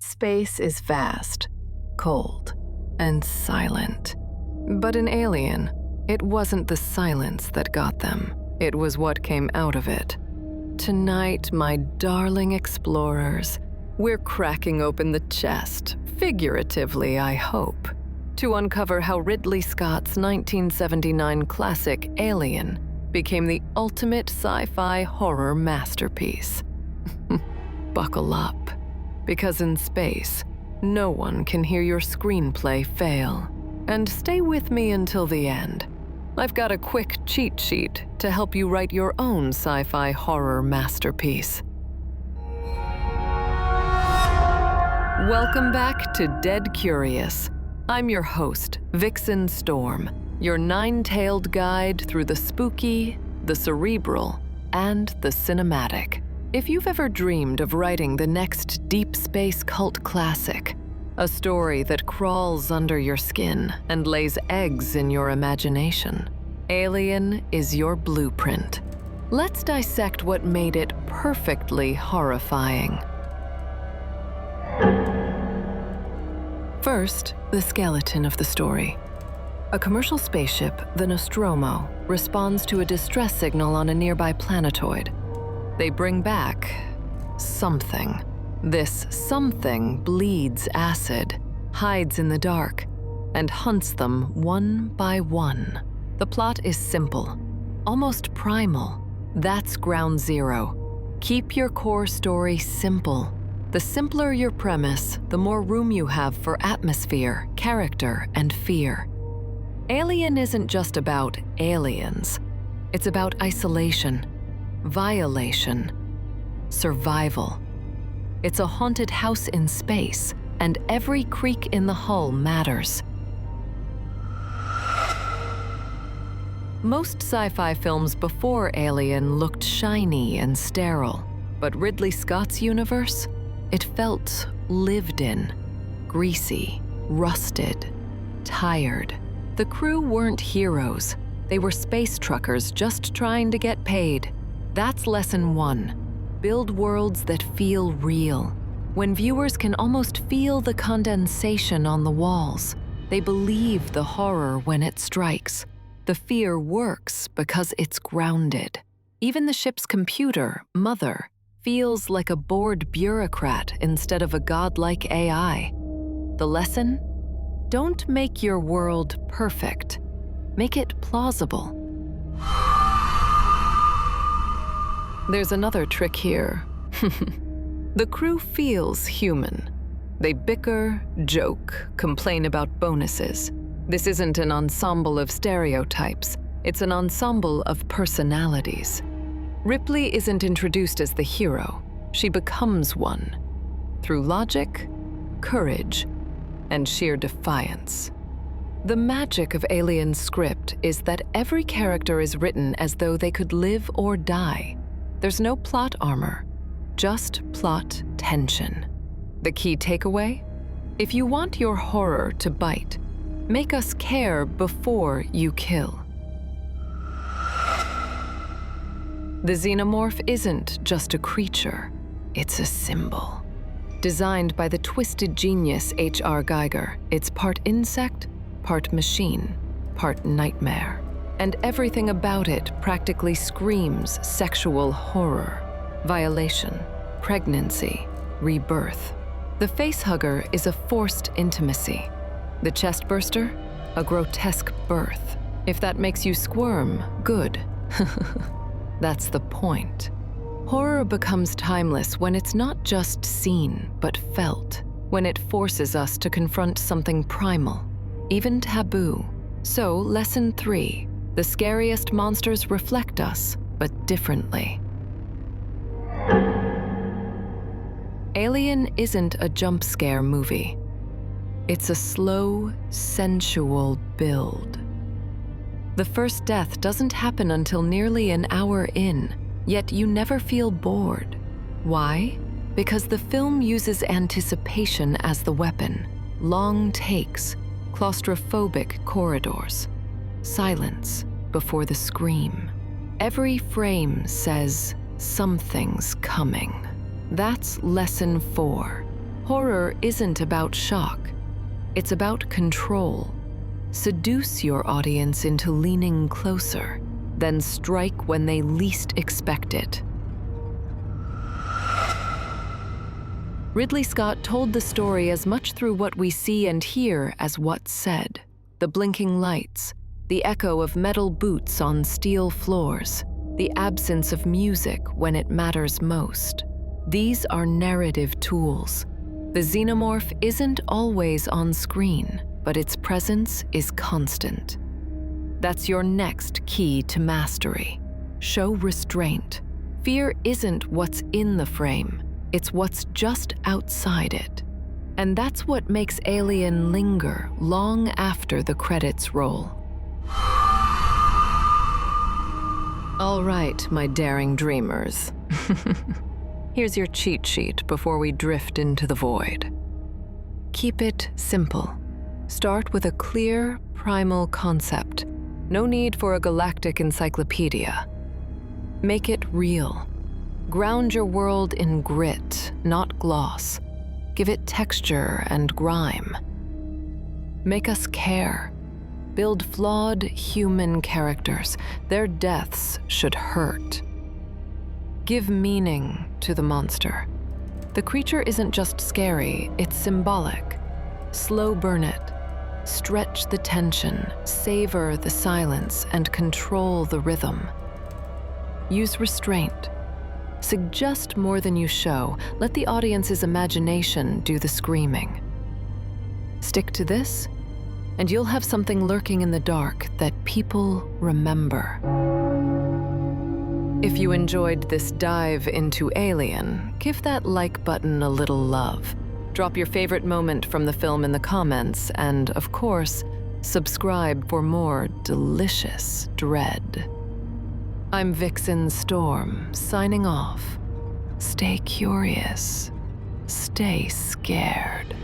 Space is vast, cold, and silent. But in Alien, it wasn't the silence that got them. It was what came out of it. Tonight, my darling explorers, we're cracking open the chest, figuratively, I hope, to uncover how Ridley Scott's 1979 classic Alien became the ultimate sci-fi horror masterpiece. Buckle up, because in space, no one can hear your screenplay fail. And stay with me until the end. I've got a quick cheat sheet to help you write your own sci-fi horror masterpiece. Welcome back to Dead Curious. I'm your host, Vyxen Storm, your nine-tailed guide through the spooky, the cerebral, and the cinematic. If you've ever dreamed of writing the next deep space cult classic, a story that crawls under your skin and lays eggs in your imagination, Alien is your blueprint. Let's dissect what made it perfectly horrifying. First, the skeleton of the story. A commercial spaceship, the Nostromo, responds to a distress signal on a nearby planetoid. They bring back something. This something bleeds acid, hides in the dark, and hunts them one by one. The plot is simple, almost primal. That's ground zero. Keep your core story simple. The simpler your premise, the more room you have for atmosphere, character, and fear. Alien isn't just about aliens. It's about isolation, violation, survival. It's a haunted house in space, and every creak in the hull matters. Most sci-fi films before Alien looked shiny and sterile, but Ridley Scott's universe? It felt lived in, greasy, rusted, tired. The crew weren't heroes. They were space truckers just trying to get paid. That's lesson one. Build worlds that feel real. When viewers can almost feel the condensation on the walls, they believe the horror when it strikes. The fear works because it's grounded. Even the ship's computer, Mother, feels like a bored bureaucrat instead of a godlike AI. The lesson? Don't make your world perfect. Make it plausible. There's another trick here. The crew feels human. They bicker, joke, complain about bonuses. This isn't an ensemble of stereotypes. It's an ensemble of personalities. Ripley isn't introduced as the hero. She becomes one. Through logic, courage, and sheer defiance. The magic of Alien's script is that every character is written as though they could live or die. There's no plot armor, just plot tension. The key takeaway? If you want your horror to bite, make us care before you kill. The xenomorph isn't just a creature, it's a symbol. Designed by the twisted genius H.R. Giger, it's part insect, part machine, part nightmare. And everything about it practically screams sexual horror, violation, pregnancy, rebirth. The facehugger is a forced intimacy. The chestburster, a grotesque birth. If that makes you squirm, good. That's the point. Horror becomes timeless when it's not just seen, but felt. When it forces us to confront something primal, even taboo. So, lesson 3. The scariest monsters reflect us, but differently. Alien isn't a jump scare movie. It's a slow, sensual build. The first death doesn't happen until nearly an hour in, yet you never feel bored. Why? Because the film uses anticipation as the weapon. Long takes, claustrophobic corridors, silence before the scream. Every frame says, something's coming. That's lesson 4. Horror isn't about shock. It's about control. Seduce your audience into leaning closer, then strike when they least expect it. Ridley Scott told the story as much through what we see and hear as what's said. The blinking lights, the echo of metal boots on steel floors, the absence of music when it matters most. These are narrative tools. The xenomorph isn't always on screen, but its presence is constant. That's your next key to mastery. Show restraint. Fear isn't what's in the frame, it's what's just outside it. And that's what makes Alien linger long after the credits roll. All right, my daring dreamers. Here's your cheat sheet before we drift into the void. Keep it simple. Start with a clear, primal concept. No need for a galactic encyclopedia. Make it real. Ground your world in grit, not gloss. Give it texture and grime. Make us care. Build flawed human characters. Their deaths should hurt. Give meaning to the monster. The creature isn't just scary, it's symbolic. Slow burn it. Stretch the tension, savor the silence, and control the rhythm. Use restraint. Suggest more than you show. Let the audience's imagination do the screaming. Stick to this, and you'll have something lurking in the dark that people remember. If you enjoyed this dive into Alien, give that like button a little love. Drop your favorite moment from the film in the comments, and of course, subscribe for more delicious dread. I'm Vyxen Storm, signing off. Stay curious, stay scared.